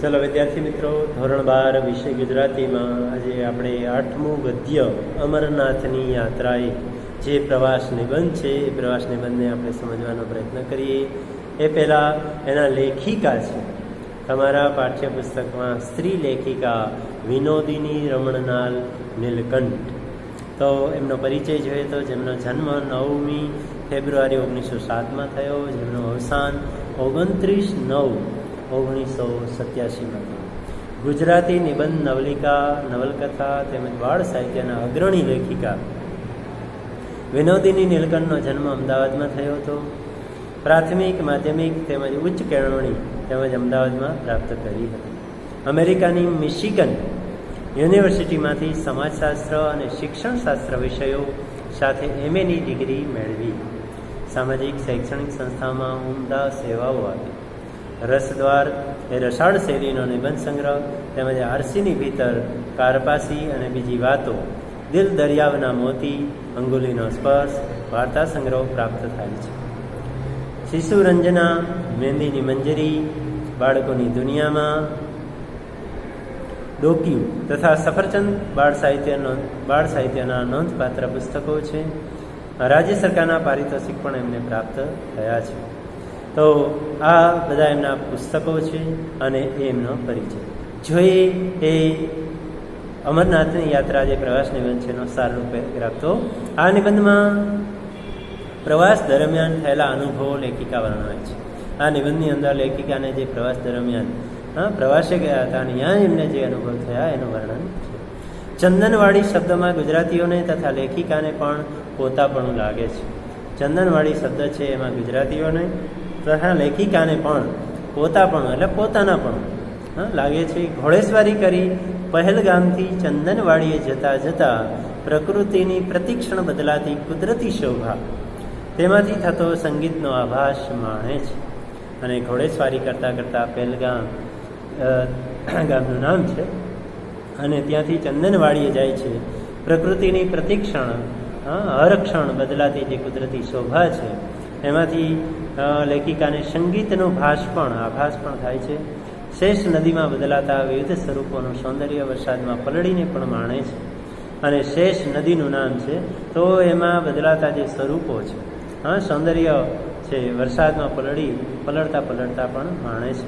ચલો વિદ્યાર્થી મિત્રો, ધોરણ 12 વિષય ગુજરાતીમાં આજે આપણે 8મું ગદ્ય અમરનાથની યાત્રાએ જે પ્રવાસ નિબંધ છે એ પ્રવાસ નિબંધને આપણે સમજવાનો પ્રયત્ન કરીએ. એ પહેલાં એના લેખિકા છે તમારા પાઠ્યપુસ્તકમાં સ્ત્રી લેખિકા વિનોદિની રમણલાલ નીલકંઠ. તો એમનો પરિચય જોઈએ તો જેમનો જન્મ 9મી ફેબ્રુઆરી 1907માં થયો, જેમનું અવસાન 29/9/1987માં થયું. ગુજરાતી નિબંધ, નવલિકા, નવલકથા તેમજ બાળ સાહિત્યના અગ્રણી લેખિકા વિનોદિની નીલકંઠનો જન્મ અમદાવાદમાં થયો હતો. પ્રાથમિક, માધ્યમિક તેમજ ઉચ્ચ કેળવણી તેમજ અમદાવાદમાં પ્રાપ્ત કરી હતી. અમેરિકાની મિશિગન યુનિવર્સિટીમાંથી સમાજશાસ્ત્ર અને શિક્ષણશાસ્ત્ર વિષયો સાથે MAની ડિગ્રી મેળવી. સામાજિક શૈક્ષણિક સંસ્થામાં ઉમદા સેવાઓ આપી. રસદ્વાર એ રસાળ શૈલીનો નિબંધ સંગ્રહ તેમજ આરસીની ભીતર, કારપાસી અને બીજી વાતો, દિલ દરિયાવના મોતી, અંગુલીનો સ્પર્શ વાર્તા સંગ્રહ પ્રાપ્ત થાય છે. શિશુ રંજના, મહેંદીની મંજરી, બાળકોની દુનિયામાં, ડોક્યુ તથા સફરચંદ બાળ સાહિત્યના નોંધપાત્ર પુસ્તકો છે. રાજ્ય સરકારના પારિતોષિક પણ એમને પ્રાપ્ત થયા છે. તો આ બધા એમના પુસ્તકો છે અને એ એમનો પરિચય. જોઈએ એ અમરનાથની યાત્રા જે પ્રવાસ નિબંધ છે એનો સારરૂપ પેરેગ્રાફ. તો આ નિબંધમાં પ્રવાસ દરમિયાન થયેલા અનુભવો લેખિકા વર્ણવે છે. આ નિબંધની અંદર લેખિકાને જે પ્રવાસ દરમિયાન પ્રવાસે ગયા હતા અને ત્યાં એમને જે અનુભવ થયા એનું વર્ણન છે. ચંદનવાડી શબ્દમાં ગુજરાતીઓને તથા લેખિકાને પણ પોતાપણું લાગે છે. ચંદનવાડી શબ્દ છે એમાં ગુજરાતીઓને તથા લેખિકાને પણ પોતાપણું એટલે પોતાનાપણું લાગે છે. ઘોડેસવારી કરી પહેલગામથી ચંદનવાડીએ જતા જતા પ્રકૃતિની પ્રતિક્ષણ બદલાતી કુદરતી શોભા, તેમાંથી થતો સંગીતનો આભાસ માણે છે. અને ઘોડેસવારી કરતાં કરતાં પહેલગામ ગામનું નામ છે અને ત્યાંથી ચંદનવાડીએ જાય છે. પ્રકૃતિની પ્રતિક્ષણ હરક્ષણ બદલાતી જે કુદરતી શોભા છે એમાંથી લેખિકાને સંગીતનો આભાસ પણ થાય છે. શેષ નદીમાં બદલાતા વિવિધ સ્વરૂપોનું સૌંદર્ય વરસાદમાં પલળીને પણ માણે છે. અને શેષ નદીનું નામ છે તો એમાં બદલાતા જે સ્વરૂપો છે, સૌંદર્ય છે, વરસાદમાં પલળતા પણ માણે છે.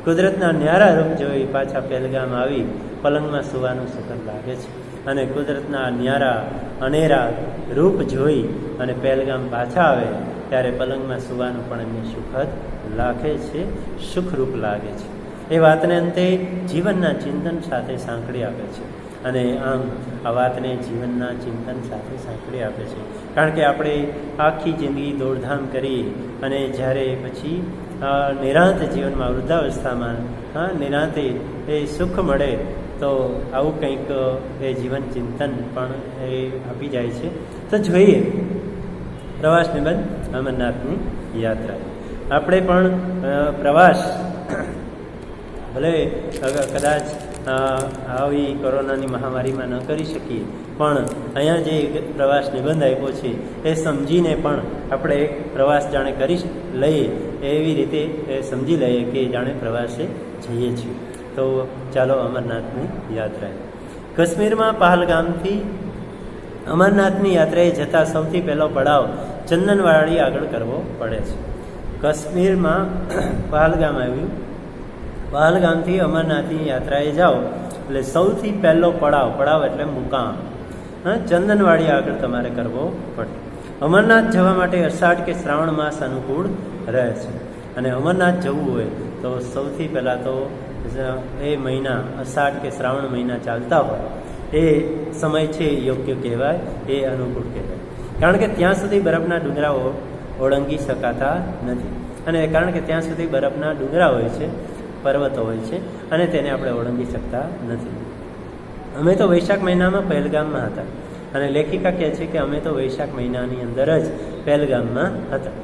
કુદરતના ન્યારા રૂપ જોઈ પાછા પહેલગામ આવી પલંગમાં સૂવાનું સુખદ લાગે છે. અને કુદરતના ન્યારા અનેરા રૂપ જોઈ અને પહેલગામ પાછા આવે ત્યારે પલંગમાં સૂવાનું પણ એમને સુખદ લાગે છે, સુખરૂપ લાગે છે. એ વાતને અંતે જીવનના ચિંતન સાથે સાંકળી આપે છે. અને આમ આ વાતને જીવનના ચિંતન સાથે સાંકળી આપે છે. કારણ કે આપણે આખી જિંદગી દોડધામ કરીએ અને જ્યારે પછી નિરાંત જીવનમાં વૃદ્ધાવસ્થામાં નિરાંતે એ સુખ મળે તો આવું કંઈક એ જીવન ચિંતન પણ એ આપી જાય છે. તો જોઈએ પ્રવાસ નિબંધ અમરનાથની યાત્રા. આપણે પણ પ્રવાસ ભલે કદાચ આવી કોરોનાની મહામારીમાં ન કરી શકીએ, પણ અહીંયા જે પ્રવાસ નિબંધ આપ્યો છે એ સમજીને પણ આપણે પ્રવાસ જાણે કરી લઈએ, એવી રીતે સમજી લઈએ કે જાણે પ્રવાસે જઈએ છીએ. તો ચાલો અમરનાથની યાત્રાએ. કાશ્મીરમાં પહલગામથી અમરનાથની યાત્રાએ જતાં સૌથી પહેલો પડાવ ચંદનવાડી આગળ કરવો પડે છે. કાશ્મીરમાં પહલગામ આવ્યું. પહલગામથી અમરનાથની યાત્રાએ જાઓ એટલે સૌથી પહેલો પડાવ એટલે મુકામ ચંદનવાડી આગળ તમારે કરવો પડે. અમરનાથ જવા માટે અષાઢ કે શ્રાવણ માસ અનુકૂળ રહે છે. અને અમરનાથ જવું હોય તો સૌથી પહેલાં તો એ મહિના અષાઢ કે શ્રાવણ મહિના ચાલતા હોય એ સમય છે યોગ્ય કહેવાય, એ અનુકૂળ કહેવાય. કારણ કે ત્યાં સુધી બરફના ડુંગરાઓ ઓળંગી શકાતા નથી. અને કારણ કે ત્યાં સુધી બરફના ડુંગરા હોય છે, પર્વતો હોય છે અને તેને આપણે ઓળંગી શકતા નથી. અમે તો વૈશાખ મહિનામાં પહેલગામમાં હતા અને લેખિકા કહે છે કે અમે તો વૈશાખ મહિનાની અંદર જ પહેલગામમાં હતા.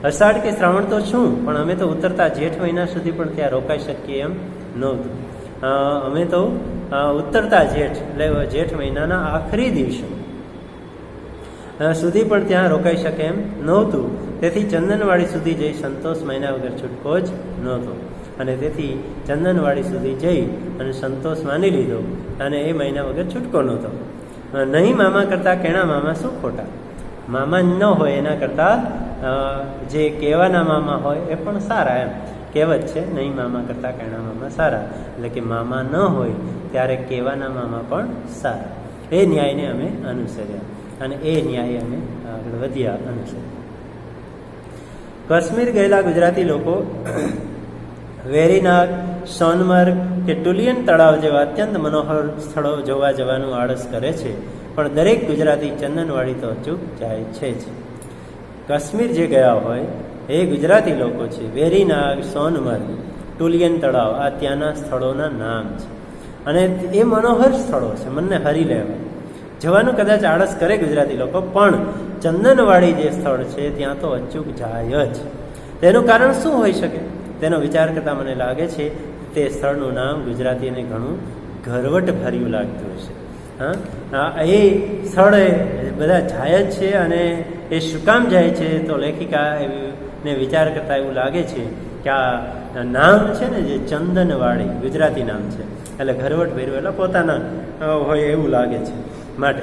અષાઢ કે શ્રાવણ તો શું, પણ અમે તો ઉતરતા જેઠ મહિના સુધી પણ ત્યાં રોકાઈ શકીએ એમ નહોતું. અમે તો ઉતરતા એટલે જેઠ મહિનાના આખરી દિવસો સુધી પણ ત્યાં રોકાઈ શકે એમ નહોતું. તેથી ચંદનવાડી સુધી જઈ સંતોષ મહિના વગર છૂટકો જ નહોતો. અને તેથી ચંદનવાડી સુધી જઈ અને સંતોષ માની લીધો અને એ મહિના વગર છૂટકો નહોતો. નહીં મામા કરતાં કેણા મામા શું ખોટા? મામા ન હોય એના કરતાં જે કહેવાના મામા હોય એ પણ સારા. એમ કહેવત છે, નહીં મામા કરતાં કેણા મામા સારા. એટલે કે મામા ન હોય ત્યારે કહેવાના મામા પણ સારા. એ ન્યાયને અમે અનુસર્યા અને એ ન્યાય અમે આગળ વધ્યા અનુસર્યા. કાશ્મીર ગયેલા ગુજરાતી લોકો વેરીનાગ, સોનમર્ગ કે ટુલિયન તળાવ જેવા અત્યંત મનોહર સ્થળો જોવા જવાનું આળસ કરે છે, પણ દરેક ગુજરાતી ચંદનવાડી તો અચૂક જાય છે જ. કાશ્મીર જે ગયા હોય એ ગુજરાતી લોકો છે. વેરીનાગ, સોનમર્ગ, ટુલિયન તળાવ આ ત્યાંના સ્થળોના નામ છે અને એ મનોહર સ્થળો છે, મનને હરી લેવા. જવાનું કદાચ આળસ કરે ગુજરાતી લોકો, પણ ચંદનવાડી જે સ્થળ છે ત્યાં તો અચૂક જાય જ. તેનું કારણ શું હોઈ શકે? તેનો વિચાર કરતાં મને લાગે છે તે સ્થળનું નામ ગુજરાતીને ઘણું ગરવટ ભર્યું લાગતું હશે. એ સ્થળે બધા જાય જ છે અને એ શું કામ જાય છે? તો લેખિકાને વિચાર કરતાં એવું લાગે છે કે આ નામ છે ને જે ચંદનવાડી ગુજરાતી નામ છે એટલે ગરવટ ભર્યું એટલે પોતાના હોય એવું લાગે છે. માટે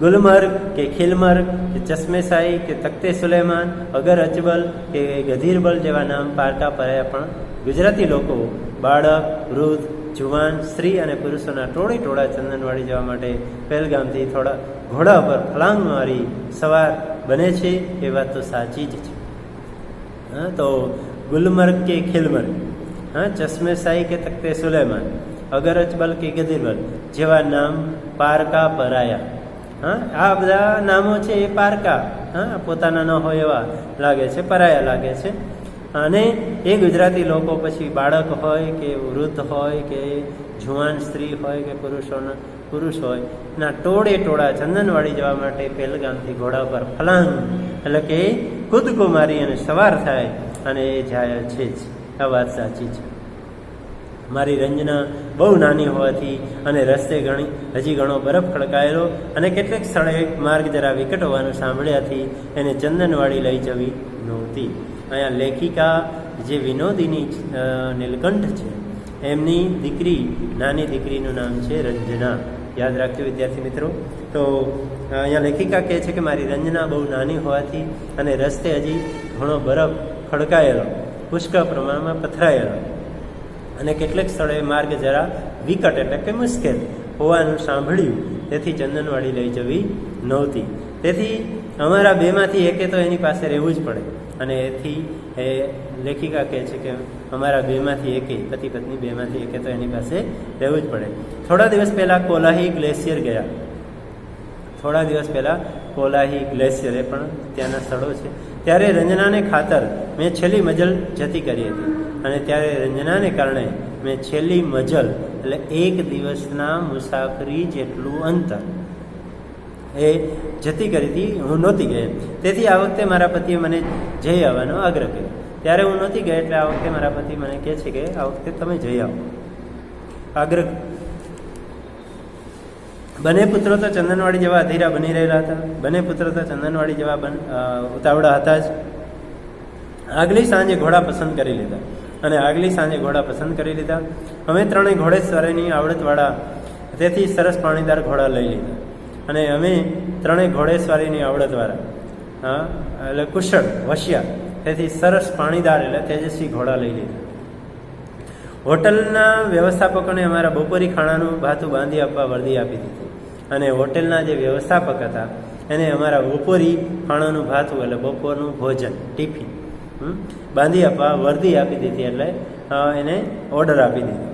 ગુલમર્ગ કે ખિલમર્ગ કે ચશ્મેશાહી કે તખ્તે સુલેમાન, અગર અચબલ કે ગધીરબલ જેવા નામ પારકા પર્યા, પણ ગુજરાતી લોકો બાળક, વૃદ્ધ, જુવાન, સ્ત્રી અને પુરુષોના ટોળા ચંદનવાડી જવા માટે પહેલગામથી થોડા ઘોડા પર ફલાંગ મારી સવાર બને છે. એ વાત તો સાચી જ છે. તો ગુલમર્ગ કે ખિલમર્ગ, ચશ્મેશાહી કે તખ્તે સુલેમાન, અગર અચબલ કે ગધીરબલ જેવા નામ પારકા પરાયા. આ બધા નામો છે એ પારકા પોતાના ન હોય એવા લાગે છે, પરાયા લાગે છે. અને એ ગુજરાતી લોકો પછી બાળક હોય કે વૃદ્ધ હોય કે જુવાન સ્ત્રી હોય કે પુરુષ હોય ના ટોળા ચંદનવાડી જવા માટે પહેલગામથી ઘોડા પર ફલાંગ એટલે કે કૂદકો મારી અને સવાર થાય અને એ જાય છે જ. આ વાત સાચી છે. મારી રંજના બહુ નાની હોવાથી અને રસ્તે હજી ઘણો બરફ ખડકાયેલો અને કેટલેક સ્થળે માર્ગ જરા વિકટ હોવાનું સાંભળ્યાથી એને ચંદનવાડી લઈ જવી નહોતી. અહીંયા લેખિકા જે વિનોદિની નીલકંઠ છે એમની દીકરી, નાની દીકરીનું નામ છે રંજના. યાદ રાખજો વિદ્યાર્થી મિત્રો. તો અહીંયા લેખિકા કહે છે કે મારી રંજના બહુ નાની હોવાથી અને રસ્તે હજી ઘણો બરફ ખડકાયેલો, પુષ્કળ પ્રમાણમાં પથરાયેલો અને કેટલેક સ્થળે માર્ગ જરા વિકટ એટલે કે મુશ્કેલ હોવાનું સાંભળ્યું, તેથી ચંદનવાડી લઈ જવી નહોતી. તેથી અમારા બેમાંથી એકે તો એની પાસે રહેવું જ પડે. અને એથી એ લેખિકા કહે છે કે અમારા બેમાંથી એકે, પતિ પત્ની બેમાંથી એકે તો એની પાસે રહેવું જ પડે. થોડા દિવસ પહેલાં કોલાહી ગ્લેશિયર ગયા. થોડા દિવસ પહેલાં કોલાહી ગ્લેશિયર એ પણ ત્યાંના સ્થળો છે. ત્યારે રંજનાને ખાતર મેં છેલ્લી મજલ જતી કરી હતી અને ત્યારે રંજનાને કારણે મેં છેલ્લી મજલ એટલે એક દિવસના મુસાફરી જેટલું અંતર એ જતી કરી હતી. હું નહોતી ગઈ. તેથી આ વખતે મારા પતિએ મને જઈ આવવાનો આગ્રહ કર્યો. ત્યારે હું નહોતી ગઈ એટલે આ વખતે મારા પતિ મને કહે છે કે આ વખતે તમે જઈ આવો. આગ્રહ. બંને પુત્રો તો ચંદનવાડી જેવા અધીરા બની રહેલા હતા. બંને પુત્રો તો ચંદનવાડી જેવા ઉતાવળા હતા જ. આગલી સાંજે ઘોડા પસંદ કરી લીધા. અમે ત્રણેય ઘોડેસવારીની આવડતવાળા, તેથી સરસ પાણીદાર ઘોડા લઈ લીધા. અને અમે ત્રણેય ઘોડેસવારીની આવડતવાળા, એટલે કુશળ, હોશિયાર, તેથી સરસ પાણીદાર એટલે તેજસ્વી ઘોડા લઈ લીધા. હોટલના વ્યવસ્થાપકોને અમારા બપોરી ખાણાનું ભાતું બાંધી આપવા વર્દી આપી દીધી. અને હોટેલના જે વ્યવસ્થાપક હતા એને અમારા બપોરી ખાણાનું ભાતું એટલે બપોરનું ભોજન, ટિફિન બાંધી આપવા વર્દી આપી દીધી. એટલે એને ઓર્ડર આપી દીધો.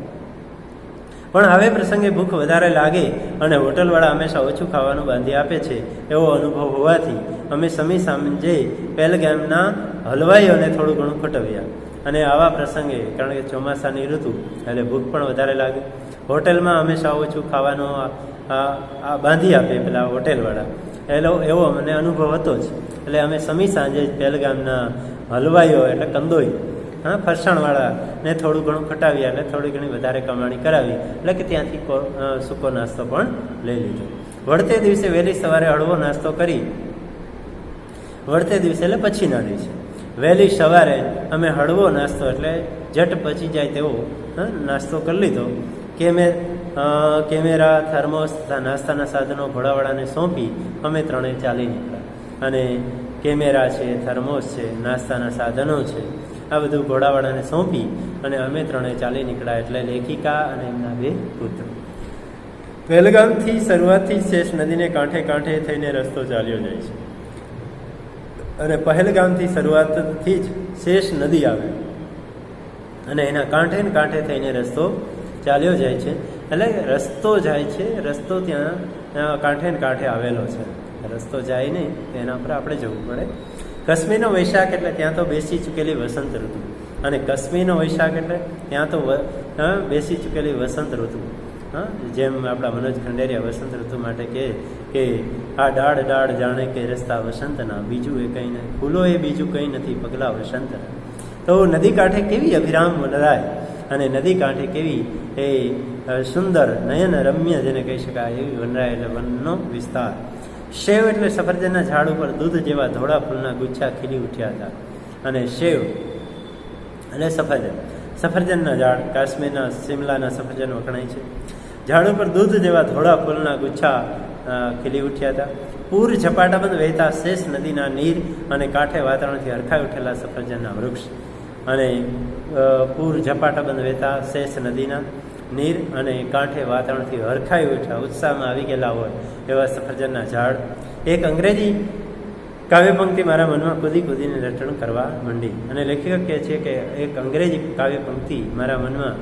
પણ હવે પ્રસંગે ભૂખ વધારે લાગે અને હોટલવાળા હંમેશા ઓછું ખાવાનું બાંધી આપે છે એવો અનુભવ હોવાથી અમે સમી સાંજે પહેલગામના હલવાઈઓને થોડું ઘણું ખોટવ્યા. અને આવા પ્રસંગે, કારણ કે ચોમાસાની ઋતુ એટલે ભૂખ પણ વધારે લાગે, હોટેલમાં હંમેશા ઓછું ખાવાનું બાંધી આપે પેલા હોટેલવાળા, એવો અમને અનુભવ હતો જ. એટલે અમે સમી સાંજે પહેલગામના હલવાઈઓ એટલે કંદોઈ, ફરસાણવાળાને થોડું ઘણું ખટાવ્યા એટલે થોડી ઘણી વધારે કમાણી કરાવી. એટલે કે ત્યાંથી સૂકો નાસ્તો પણ લઈ લીધો. વળતે દિવસે વહેલી સવારે હળવો નાસ્તો કરી, વળતે દિવસે એટલે પછીના દિવસે વહેલી સવારે અમે હળવો નાસ્તો એટલે ઝટ પચી જાય તેવો નાસ્તો કરી લીધો કે મેં કેમેરા, થર્મોસ તથા નાસ્તાના સાધનો ઘોડાવાળાને સોંપી અમે ત્રણેય ચાલી નીકળ્યા. અને કેમેરા છે, થર્મોસ છે, નાસ્તાના સાધનો છે, આ બધું ઘોડાવાળાને સોંપી અને અમે ત્રણેય ચાલી નીકળ્યા. એટલે લેખિકા અને એમના 2 પુત્રો પહેલગામથી શરૂઆતથી શેષ નદીને કાંઠે કાંઠે થઈને રસ્તો ચાલ્યો જાય છે. અને પહેલગામથી શરૂઆતથી જ શેષ નદી આવે અને એના કાંઠે ને કાંઠે થઈને રસ્તો ચાલ્યો જાય છે. એટલે રસ્તો જાય છે, રસ્તો ત્યાં કાંઠે ને કાંઠે આવેલો છે. રસ્તો જાય નહીં એના પર આપણે જવું પડે. કશ્મીરનો વૈશાખ એટલે ત્યાં તો બેસી ચૂકેલી વસંત ઋતુ. અને કશ્મીરનો વૈશાખ એટલે ત્યાં તો બેસી ચૂકેલી વસંત ઋતુ. જેમ આપણા મનોજ ખંડેરિયા વસંત ઋતુ માટે કહે કે આ ડાળ ડાળ જાણે કે રસ્તા વસંતના, બીજું એ કંઈ નહીં, ફૂલો એ બીજું કંઈ નથી, પગલા વસંતના. તો નદી કાંઠે કેવી અભિરામ વનરાય અને નદી કાંઠે કેવી એ સુંદર નયન રમ્ય જેને કહી શકાય એવી વનરાય એટલે વનનો વિસ્તાર. શેવ એટલે સફરજનના ઝાડ ઉપર દૂધ જેવા ધોળા ફૂલના ગુચ્છા ખીલી ઉઠ્યા હતા. અને શેવ એટલે સફરજનના ઝાડ, કાશ્મીરના શિમલાના સફરજન વખણાય છે. ઝાડ ઉપર દૂધ જેવા ધોળા ફૂલના ગુચ્છા ખીલી ઉઠ્યા હતા. પૂર ઝપાટાબંધ વહેતા શેષ નદીના નીર અને કાંઠે વાતાવરણથી હરખાઈ ઉઠેલા સફરજનના વૃક્ષ. અને પૂર ઝપાટાબંધ વહેતા શેષ નદીના નીર અને કાંઠે વાતાવરણથી હરખાઈ ઉઠ્યા, ઉત્સાહમાં આવી ગયેલા હોય એવા સફરજનના ઝાડ. એક અંગ્રેજી કાવ્ય પંક્તિ મારા મનમાં કૂદી કૂદીને રટણ કરવા માંડી. અને લેખિકા કહે છે કે એક અંગ્રેજી કાવ્ય પંક્તિ મારા મનમાં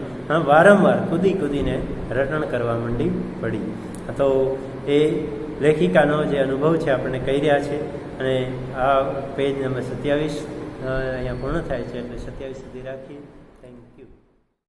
વારંવાર કૂદી કૂદીને રટણ કરવા માંડી પડી. તો એ લેખિકાનો જે અનુભવ છે આપણને કહી રહ્યા છે. અને આ પેજ નંબર 27 અહીંયા પૂર્ણ થાય છે. એટલે 27 સુધી રાખીએ. Thank you.